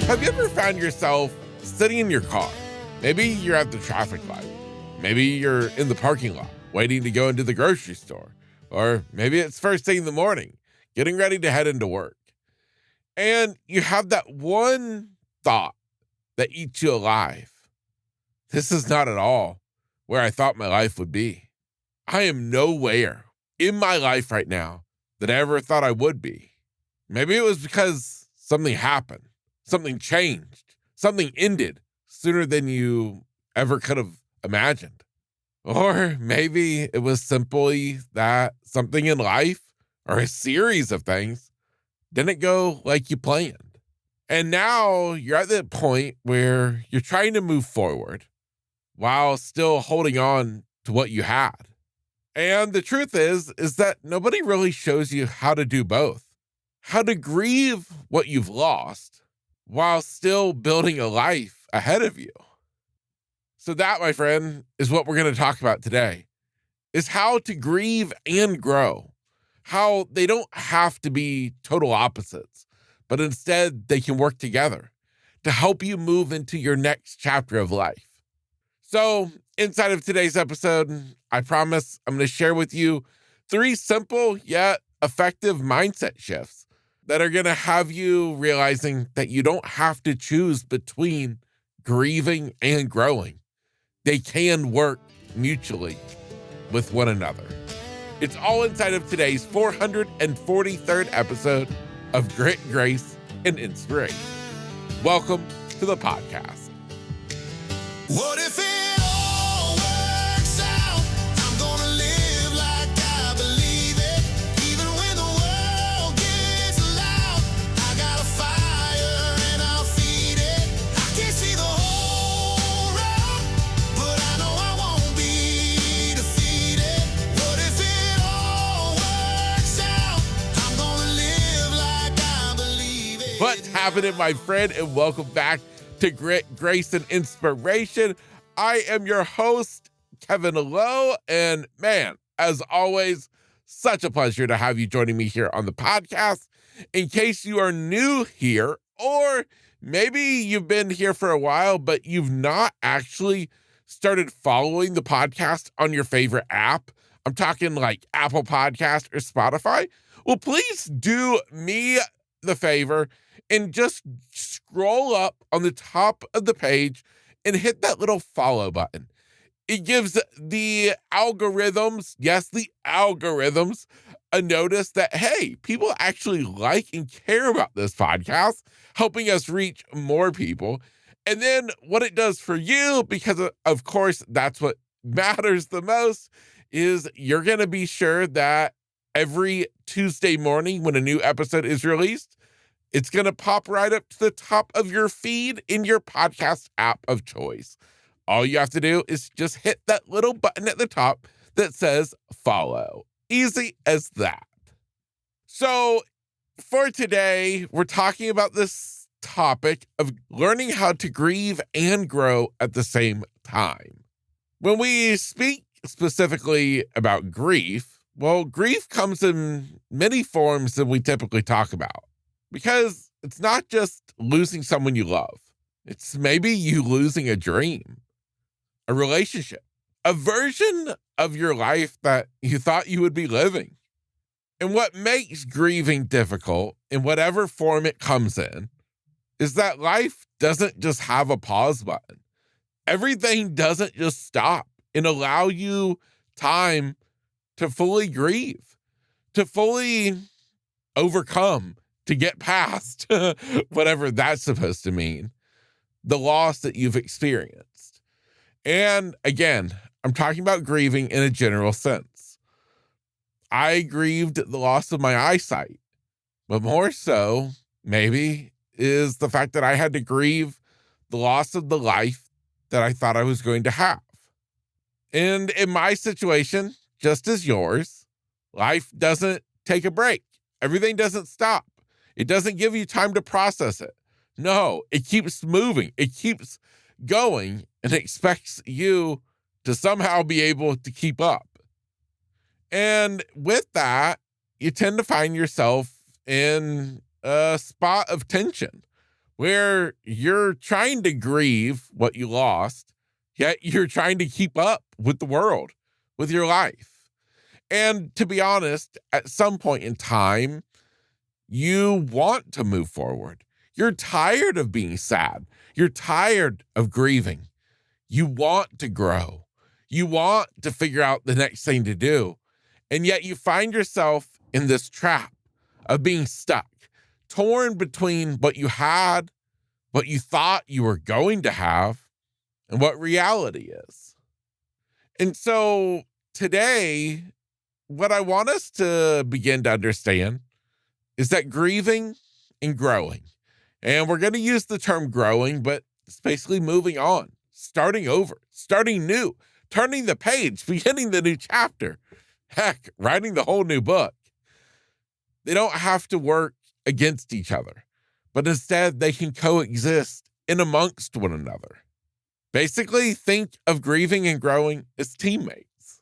Have you ever found yourself sitting in your car? Maybe you're at the traffic light. Maybe you're in the parking lot waiting to go into the grocery store. Or maybe it's first thing in the morning, getting ready to head into work. And you have that one thought that eats you alive. This is not at all where I thought my life would be. I am nowhere in my life right now that I ever thought I would be. Maybe it was because something happened, something changed, something ended sooner than you ever could have imagined. Or maybe it was simply that something in life or a series of things didn't go like you planned. And now you're at the point where you're trying to move forward while still holding on to what you had. And the truth is that nobody really shows you how to do both. How to grieve what you've lost while still building a life ahead of you. So that, my friend, is what we're going to talk about today, is how to grieve and grow. How they don't have to be total opposites, but instead they can work together to help you move into your next chapter of life. So inside of today's episode, I promise I'm going to share with you 3 simple yet effective mindset shifts that are going to have you realizing that you don't have to choose between grieving and growing. They can work mutually with one another. It's all inside of today's 443rd episode of Grit, Grace, and Inspiration. Welcome to the podcast. What if it all works out? I'm gonna live like I believe it. Even when the world gets loud, I got a fire and I'll feed it. I can't see the whole road, but I know I won't be defeated. What if it all works out? I'm gonna live like I believe it. What's happening, my friend, and welcome back to Grit, Grace, and Inspiration. I am your host, Kevin Lowe, and man, as always, such a pleasure to have you joining me here on the podcast. In case you are new here, or maybe you've been here for a while, but you've not actually started following the podcast on your favorite app, I'm talking like Apple Podcast or Spotify, well, please do me the favor and just scroll up on the top of the page and hit that little follow button. It gives the algorithms, yes, the algorithms, a notice that, hey, people actually like and care about this podcast, helping us reach more people. And then what it does for you, because of course, that's what matters the most, is you're going to be sure that every Tuesday morning when a new episode is released, it's going to pop right up to the top of your feed in your podcast app of choice. All you have to do is just hit that little button at the top that says follow. Easy as that. So for today, we're talking about this topic of learning how to grieve and grow at the same time. When we speak specifically about grief, well, grief comes in many forms than we typically talk about. Because it's not just losing someone you love. It's maybe you losing a dream, a relationship, a version of your life that you thought you would be living. And what makes grieving difficult, in whatever form it comes in, is that life doesn't just have a pause button. Everything doesn't just stop and allow you time to fully grieve, to fully overcome, to get past whatever that's supposed to mean, the loss that you've experienced. And again, I'm talking about grieving in a general sense. I grieved the loss of my eyesight, but more so, maybe, is the fact that I had to grieve the loss of the life that I thought I was going to have. And in my situation, just as yours, life doesn't take a break. Everything doesn't stop. It doesn't give you time to process it. No, it keeps moving. It keeps going and expects you to somehow be able to keep up. And with that, you tend to find yourself in a spot of tension where you're trying to grieve what you lost, yet you're trying to keep up with the world, with your life. And to be honest, at some point in time, you want to move forward. You're tired of being sad. You're tired of grieving. You want to grow. You want to figure out the next thing to do. And yet you find yourself in this trap of being stuck, torn between what you had, what you thought you were going to have, and what reality is. And so today, what I want us to begin to understand is that grieving and growing, and we're going to use the term growing, but it's basically moving on, starting over, starting new, turning the page, beginning the new chapter, heck, writing the whole new book. They don't have to work against each other, but instead they can coexist in amongst one another. Basically, think of grieving and growing as teammates.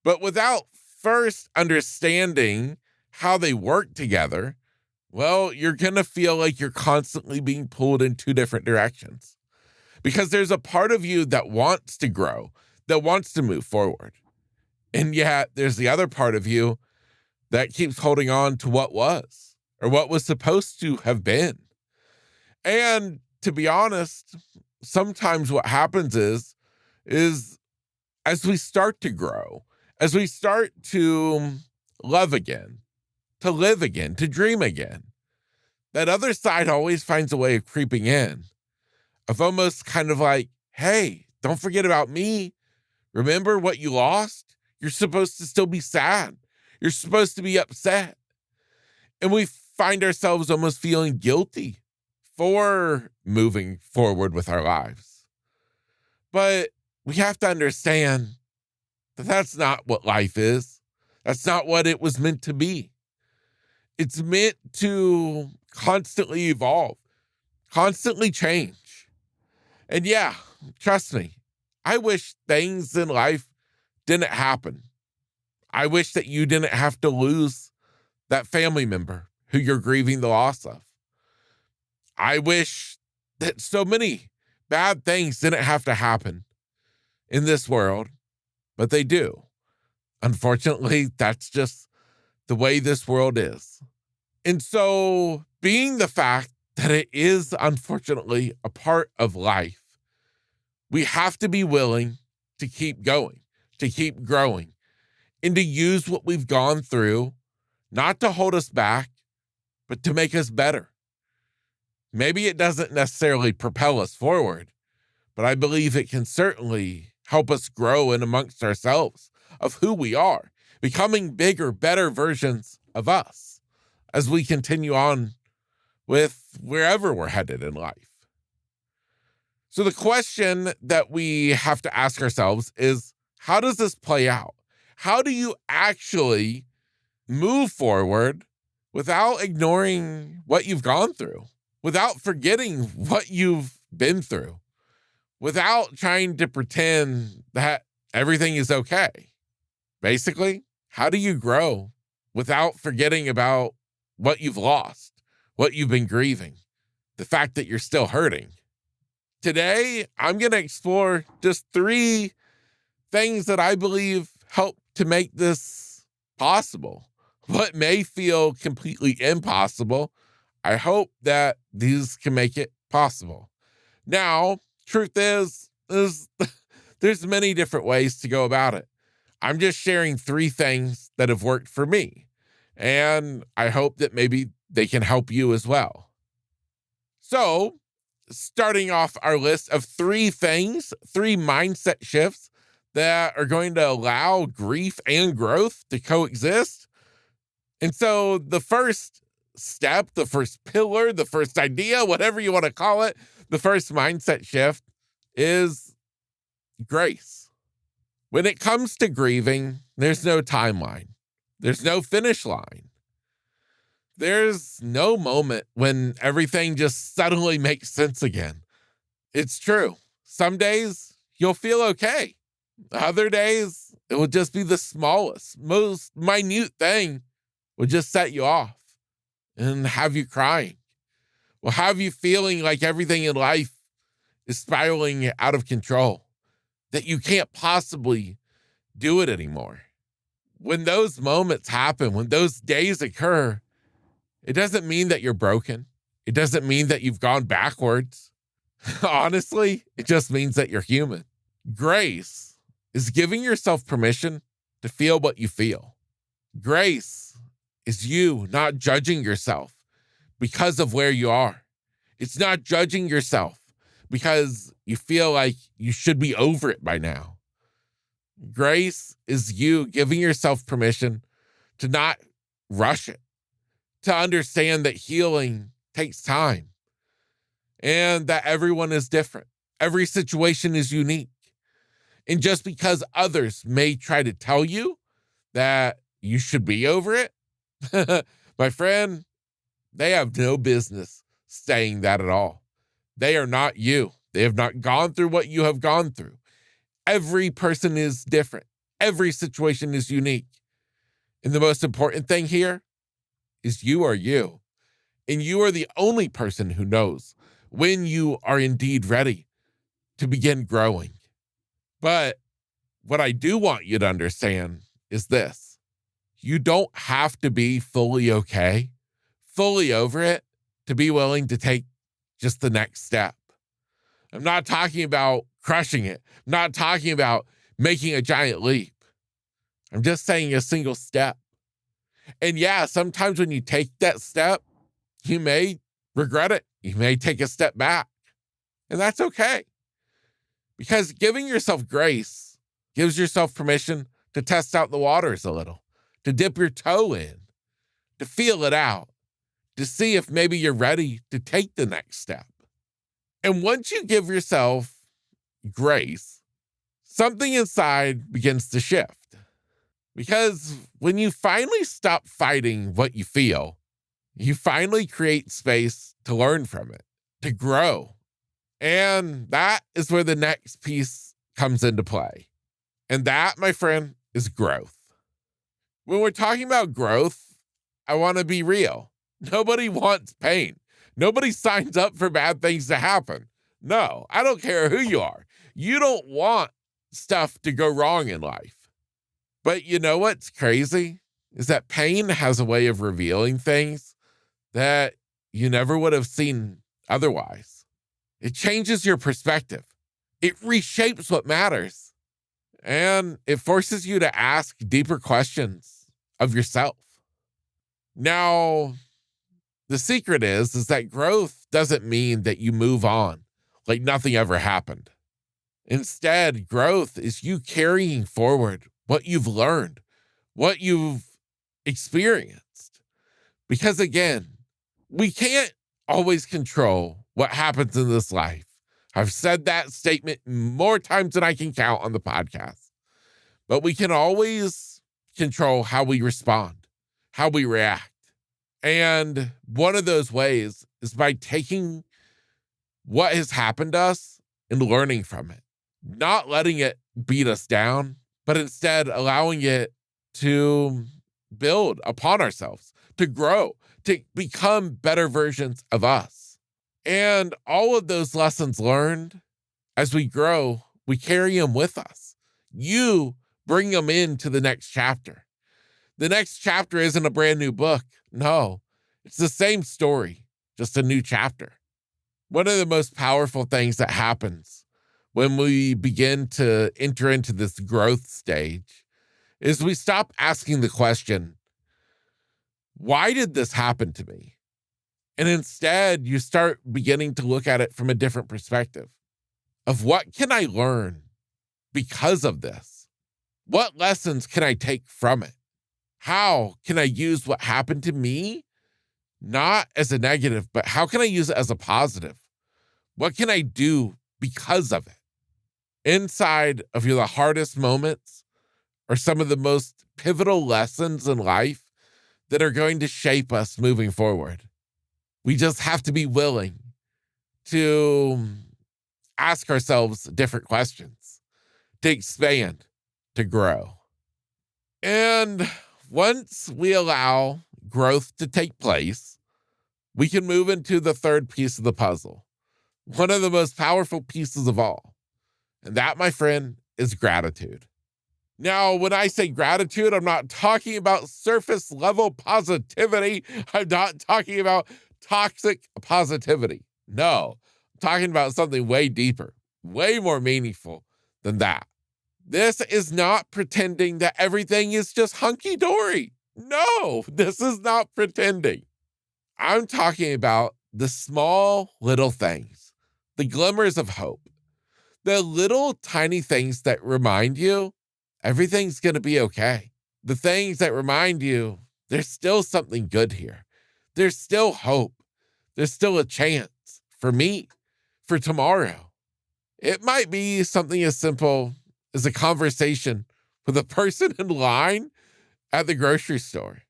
But without first understanding how they work together, well, you're going to feel like you're constantly being pulled in two different directions. Because there's a part of you that wants to grow, that wants to move forward. And yet there's the other part of you that keeps holding on to what was, or what was supposed to have been. And to be honest, sometimes what happens is as we start to grow, as we start to love again, to live again, to dream again, that other side always finds a way of creeping in, of almost kind of like, hey, don't forget about me. Remember what you lost? You're supposed to still be sad. You're supposed to be upset. And we find ourselves almost feeling guilty for moving forward with our lives. But we have to understand that that's not what life is. That's not what it was meant to be. It's meant to constantly evolve, constantly change. And yeah, trust me, I wish things in life didn't happen. I wish that you didn't have to lose that family member who you're grieving the loss of. I wish that so many bad things didn't have to happen in this world, but they do. Unfortunately, that's just the way this world is. And so, being the fact that it is unfortunately a part of life, we have to be willing to keep going, to keep growing, and to use what we've gone through, not to hold us back, but to make us better. Maybe it doesn't necessarily propel us forward, but I believe it can certainly help us grow in amongst ourselves of who we are, becoming bigger, better versions of us as we continue on with wherever we're headed in life. So the question that we have to ask ourselves is, how does this play out? How do you actually move forward without ignoring what you've gone through, without forgetting what you've been through, without trying to pretend that everything is okay? Basically, how do you grow without forgetting about what you've lost, what you've been grieving, the fact that you're still hurting? Today, I'm going to explore just 3 things that I believe help to make this possible. What may feel completely impossible, I hope that these can make it possible. Now, truth is there's many different ways to go about it. I'm just sharing 3 things that have worked for me, and I hope that maybe they can help you as well. So, starting off our list of 3 things, 3 mindset shifts that are going to allow grief and growth to coexist. And so the first step, the first pillar, the first idea, whatever you want to call it, the first mindset shift is grace. When it comes to grieving, there's no timeline. There's no finish line. There's no moment when everything just suddenly makes sense again. It's true. Some days you'll feel okay. Other days it will just be the smallest, most minute thing will just set you off and have you crying. will have you feeling like everything in life is spiraling out of control, that you can't possibly do it anymore. When those moments happen, when those days occur, it doesn't mean that you're broken. It doesn't mean that you've gone backwards. Honestly, it just means that you're human. Grace is giving yourself permission to feel what you feel. Grace is you not judging yourself because of where you are. It's not judging yourself because you feel like you should be over it by now. Grace is you giving yourself permission to not rush it, to understand that healing takes time and that everyone is different. Every situation is unique. And just because others may try to tell you that you should be over it, my friend, they have no business saying that at all. They are not you. They have not gone through what you have gone through. Every person is different. Every situation is unique. And the most important thing here is you are you. And you are the only person who knows when you are indeed ready to begin growing. But what I do want you to understand is this. You don't have to be fully okay, fully over it, to be willing to take just the next step. I'm not talking about crushing it. I'm not talking about making a giant leap. I'm just saying a single step. And yeah, sometimes when you take that step, you may regret it. You may take a step back. And that's okay. Because giving yourself grace gives yourself permission to test out the waters a little, to dip your toe in, to feel it out, to see if maybe you're ready to take the next step. And once you give yourself grace, something inside begins to shift. Because when you finally stop fighting what you feel, you finally create space to learn from it, to grow. And that is where the next piece comes into play. And that, my friend, is growth. When we're talking about growth, I want to be real. Nobody wants pain. Nobody signs up for bad things to happen. No, I don't care who you are. You don't want stuff to go wrong in life. But you know what's crazy? Is that pain has a way of revealing things that you never would have seen otherwise. It changes your perspective. It reshapes what matters. And it forces you to ask deeper questions of yourself. Now, the secret is that growth doesn't mean that you move on like nothing ever happened. Instead, growth is you carrying forward what you've learned, what you've experienced. Because again, we can't always control what happens in this life. I've said that statement more times than I can count on the podcast. But we can always control how we respond, how we react. And one of those ways is by taking what has happened to us and learning from it, not letting it beat us down, but instead allowing it to build upon ourselves, to grow, to become better versions of us. And all of those lessons learned, as we grow, we carry them with us. You bring them into the next chapter. The next chapter isn't a brand new book. No, it's the same story, just a new chapter. One of the most powerful things that happens when we begin to enter into this growth stage is we stop asking the question, why did this happen to me? And instead, you start beginning to look at it from a different perspective of what can I learn because of this? What lessons can I take from it? How can I use what happened to me, not as a negative, but how can I use it as a positive? What can I do because of it? Inside of the hardest moments are some of the most pivotal lessons in life that are going to shape us moving forward. We just have to be willing to ask ourselves different questions, to expand, to grow. And once we allow growth to take place, we can move into the third piece of the puzzle, one of the most powerful pieces of all. And that, my friend, is gratitude. Now, when I say gratitude, I'm not talking about surface level positivity. I'm not talking about toxic positivity. No, I'm talking about something way deeper, way more meaningful than that. This is not pretending that everything is just hunky dory. No, this is not pretending. I'm talking about the small little things, the glimmers of hope, the little tiny things that remind you everything's going to be okay. The things that remind you there's still something good here. There's still hope. There's still a chance for me, for tomorrow. It might be something as simple as a conversation with a person in line at the grocery store.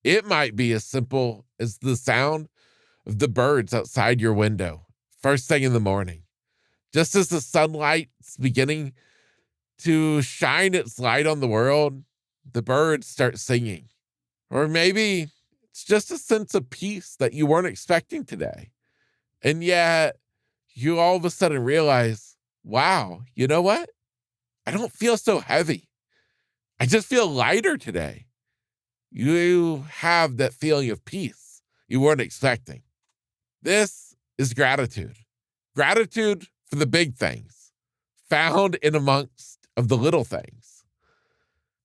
It might be as simple as the sound of the birds outside your window first thing in the morning. Just as the sunlight's beginning to shine its light on the world, the birds start singing. Or maybe it's just a sense of peace that you weren't expecting today. And yet you all of a sudden realize, wow, you know what? I don't feel so heavy. I just feel lighter today. You have that feeling of peace you weren't expecting. This is gratitude. Gratitude for the big things found in amongst of the little things.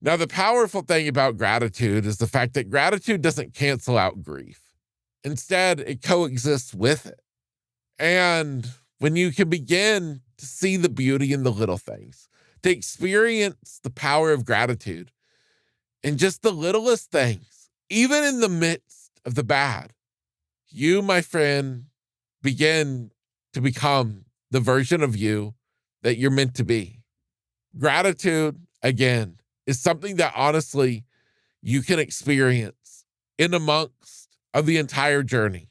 Now, the powerful thing about gratitude is the fact that gratitude doesn't cancel out grief. Instead, it coexists with it. And when you can begin to see the beauty in the little things, to experience the power of gratitude in just the littlest things, even in the midst of the bad, you, my friend, begin to become the version of you that you're meant to be. Gratitude, again, is something that honestly you can experience in amongst of the entire journey.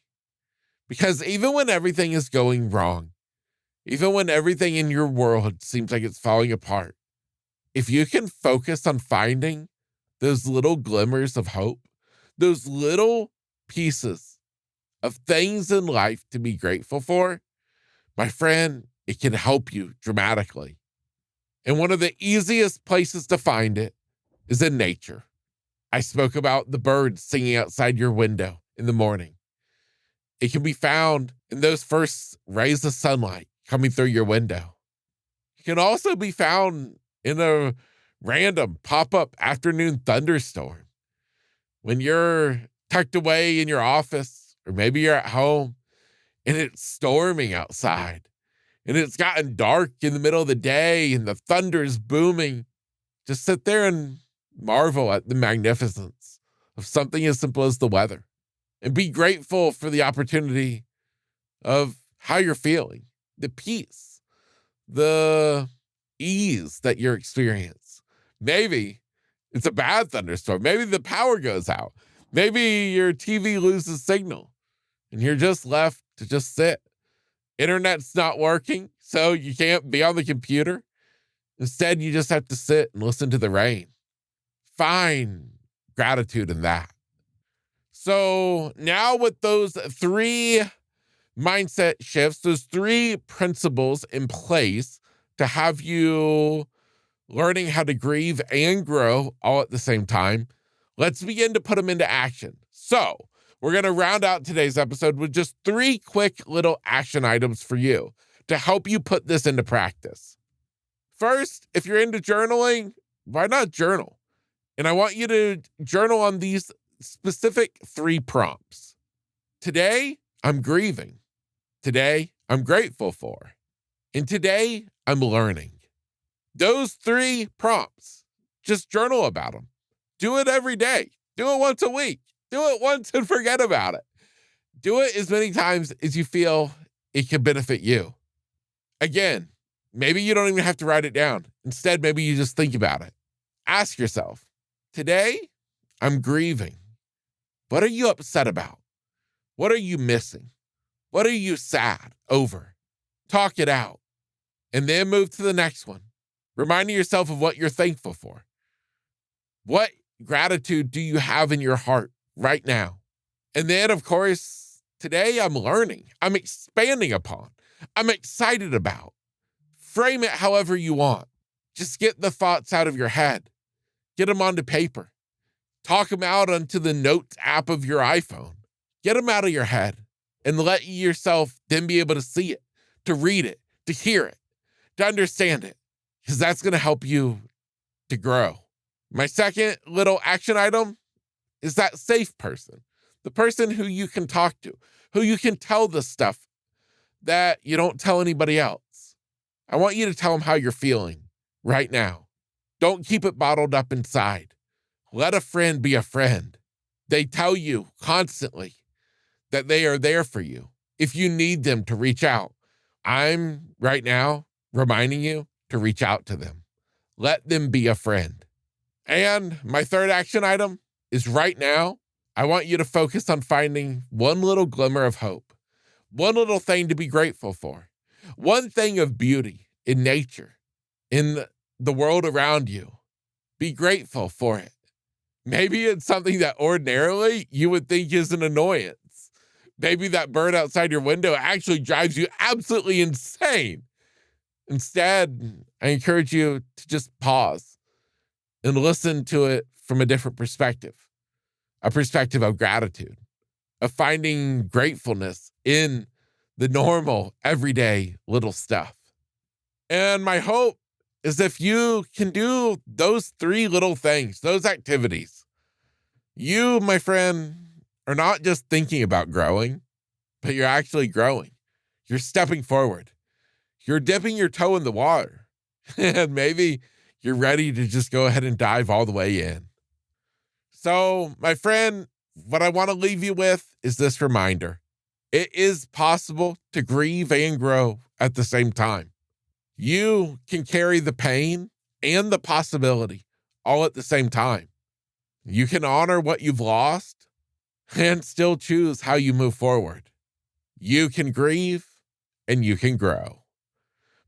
Because even when everything is going wrong, even when everything in your world seems like it's falling apart, if you can focus on finding those little glimmers of hope, those little pieces of things in life to be grateful for, my friend, it can help you dramatically. And one of the easiest places to find it is in nature. I spoke about the birds singing outside your window in the morning. It can be found in those first rays of sunlight coming through your window. It can also be found in a random pop-up afternoon thunderstorm. When you're tucked away in your office, or maybe you're at home, and it's storming outside, and it's gotten dark in the middle of the day, and the thunder is booming, just sit there and marvel at the magnificence of something as simple as the weather, and be grateful for the opportunity of how you're feeling, the peace, the ease that you're experiencing. Maybe it's a bad thunderstorm. Maybe the power goes out. Maybe your TV loses signal and you're just left to just sit. Internet's not working, so you can't be on the computer. Instead, you just have to sit and listen to the rain. Find gratitude in that. So now with those three mindset shifts, those three principles in place to have you learning how to grieve and grow all at the same time, let's begin to put them into action. So we're going to round out today's episode with just three quick little action items for you to help you put this into practice. First, if you're into journaling, why not journal? And I want you to journal on these specific three prompts. Today, I'm grieving. Today, I'm grateful for. And today, I'm learning. Those three prompts, just journal about them. Do it every day. Do it once a week. Do it once and forget about it. Do it as many times as you feel it can benefit you. Again, maybe you don't even have to write it down. Instead, maybe you just think about it. Ask yourself, today, I'm grieving. What are you upset about? What are you missing? What are you sad over? Talk it out. And then move to the next one. Reminding yourself of what you're thankful for. What gratitude do you have in your heart right now? And then, of course, today I'm learning, I'm expanding upon, I'm excited about. Frame it however you want. Just get the thoughts out of your head, get them onto paper, talk them out onto the notes app of your iPhone, get them out of your head and let yourself then be able to see it, to read it, to hear it, to understand it, because that's going to help you to grow. My second little action item is that safe person, the person who you can talk to, who you can tell the stuff that you don't tell anybody else. I want you to tell them how you're feeling right now. Don't keep it bottled up inside. Let a friend be a friend. They tell you constantly that they are there for you if you need them to reach out. I'm right now reminding you to reach out to them. Let them be a friend. And my third action item is right now, I want you to focus on finding one little glimmer of hope, one little thing to be grateful for, one thing of beauty in nature, in the world around you. Be grateful for it. Maybe it's something that ordinarily you would think is an annoyance. Maybe that bird outside your window actually drives you absolutely insane. Instead, I encourage you to just pause and listen to it from a different perspective, a perspective of gratitude, of finding gratefulness in the normal, everyday little stuff. And my hope is if you can do those three little things, those activities, you, my friend, are not just thinking about growing, but you're actually growing. You're stepping forward. You're dipping your toe in the water. And maybe you're ready to just go ahead and dive all the way in. So, my friend, what I want to leave you with is this reminder. It is possible to grieve and grow at the same time. You can carry the pain and the possibility all at the same time. You can honor what you've lost and still choose how you move forward. You can grieve and you can grow.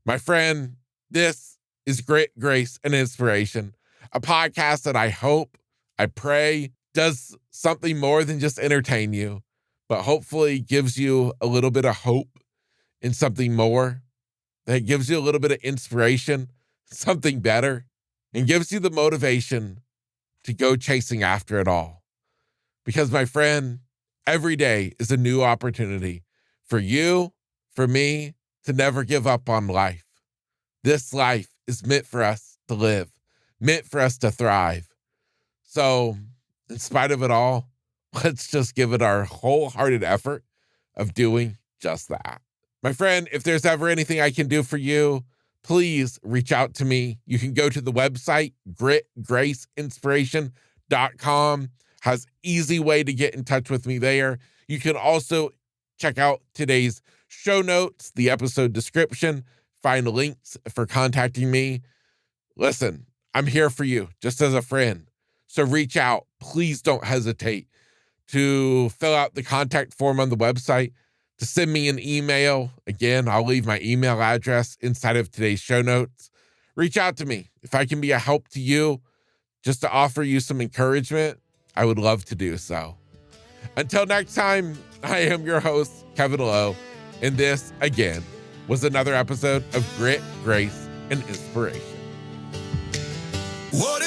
My friend, this is Grit, Grace, and Inspiration, a podcast that I hope, I pray, does something more than just entertain you, but hopefully gives you a little bit of hope in something more, that gives you a little bit of inspiration, something better, and gives you the motivation to go chasing after it all. Because, my friend, every day is a new opportunity for you, for me, to never give up on life. This life is meant for us to live, meant for us to thrive. So, in spite of it all, let's just give it our wholehearted effort of doing just that. My friend, if there's ever anything I can do for you, please reach out to me. You can go to the website, gritgraceinspiration.com. Has easy way to get in touch with me there. You can also check out today's show notes, the episode description, find links for contacting me. Listen, I'm here for you just as a friend. So reach out. Please don't hesitate to fill out the contact form on the website, to send me an email. Again, I'll leave my email address inside of today's show notes. Reach out to me. If I can be a help to you, just to offer you some encouragement, I would love to do so. Until next time, I am your host, Kevin Lowe, and this, again, was another episode of Grit, Grace, and Inspiration. What